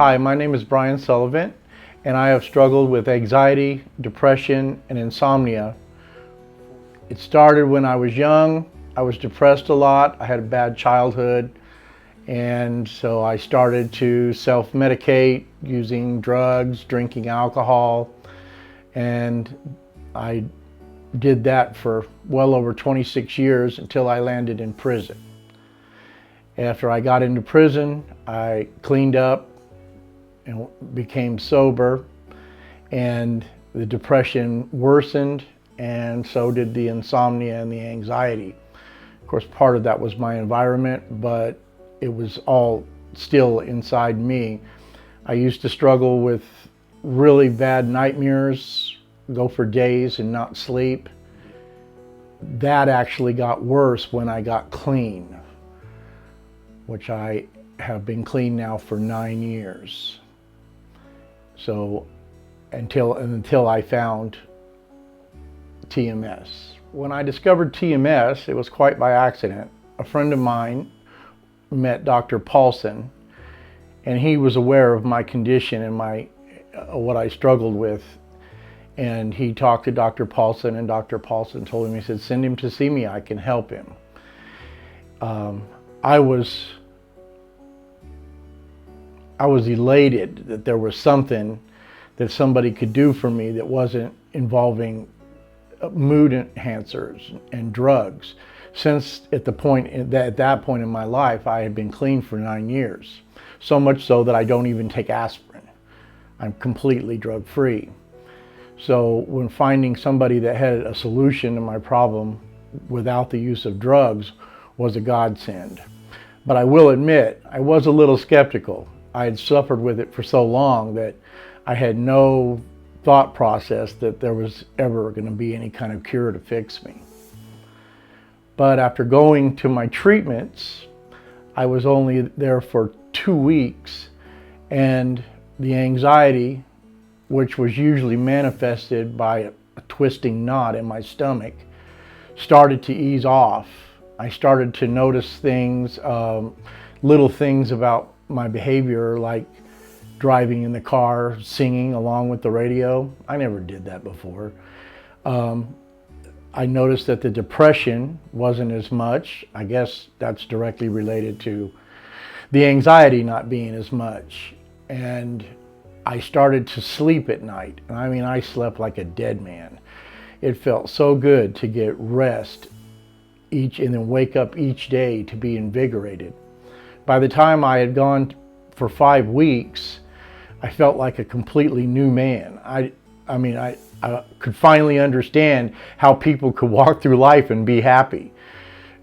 Hi, my name is Bryon Sullivan, and I have struggled with anxiety, depression, and insomnia. It started when I was young. I was depressed a lot. I had a bad childhood, and so I started to self-medicate using drugs, drinking alcohol, and I did that for well over 26 years until I landed in prison. After I got into prison, I cleaned up and became sober, and the depression worsened, and so did the insomnia and the anxiety. Of course, part of that was my environment, but it was all still inside me. I used to struggle with really bad nightmares, go for days and not sleep. That actually got worse when I got clean, which I have been clean now for 9 years. So until I found TMS. When I discovered TMS, it was quite by accident. A friend of mine met Dr. Paulson, and he was aware of my condition and what I struggled with. And he talked to Dr. Paulson, and Dr. Paulson told him, he said, send him to see me, I can help him. I was elated that there was something that somebody could do for me that wasn't involving mood enhancers and drugs. Since at that point in my life, I had been clean for 9 years. So much so that I don't even take aspirin. I'm completely drug-free. So when finding somebody that had a solution to my problem without the use of drugs was a godsend. But I will admit, I was a little skeptical. I had suffered with it for so long that I had no thought process that there was ever going to be any kind of cure to fix me. But after going to my treatments, I was only there for 2 weeks, and the anxiety, which was usually manifested by a twisting knot in my stomach, started to ease off. I started to notice things, little things about my behavior, like driving in the car, singing along with the radio. I never did that before. I noticed that the depression wasn't as much. I guess that's directly related to the anxiety not being as much. And I started to sleep at night. I mean, I slept like a dead man. It felt so good to get rest and then wake up each day to be invigorated. By the time I had gone for 5 weeks, I felt like a completely new man. I could finally understand how people could walk through life and be happy.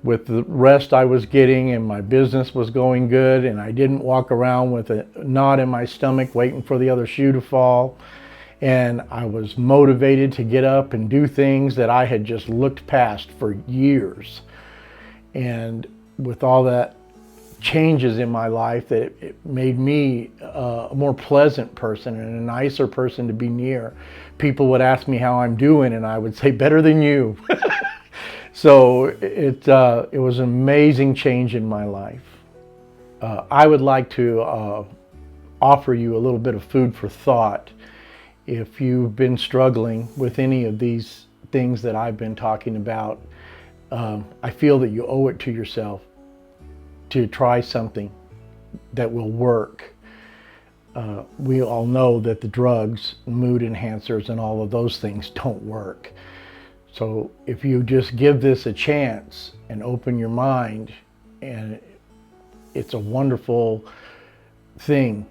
With the rest I was getting, and my business was going good, and I didn't walk around with a knot in my stomach waiting for the other shoe to fall. And I was motivated to get up and do things that I had just looked past for years. And with all that changes in my life, that it made me a more pleasant person and a nicer person to be near. People would ask me how I'm doing, and I would say, better than you. So it was an amazing change in my life. I would like to offer you a little bit of food for thought. If you've been struggling with any of these things that I've been talking about, I feel that you owe it to yourself to try something that will work. We all know that the drugs, mood enhancers, and all of those things don't work. So if you just give this a chance and open your mind, and it's a wonderful thing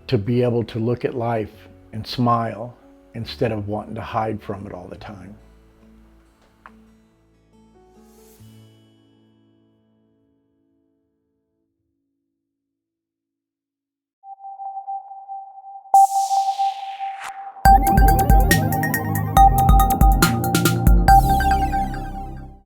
to be able to look at life and smile instead of wanting to hide from it all the time.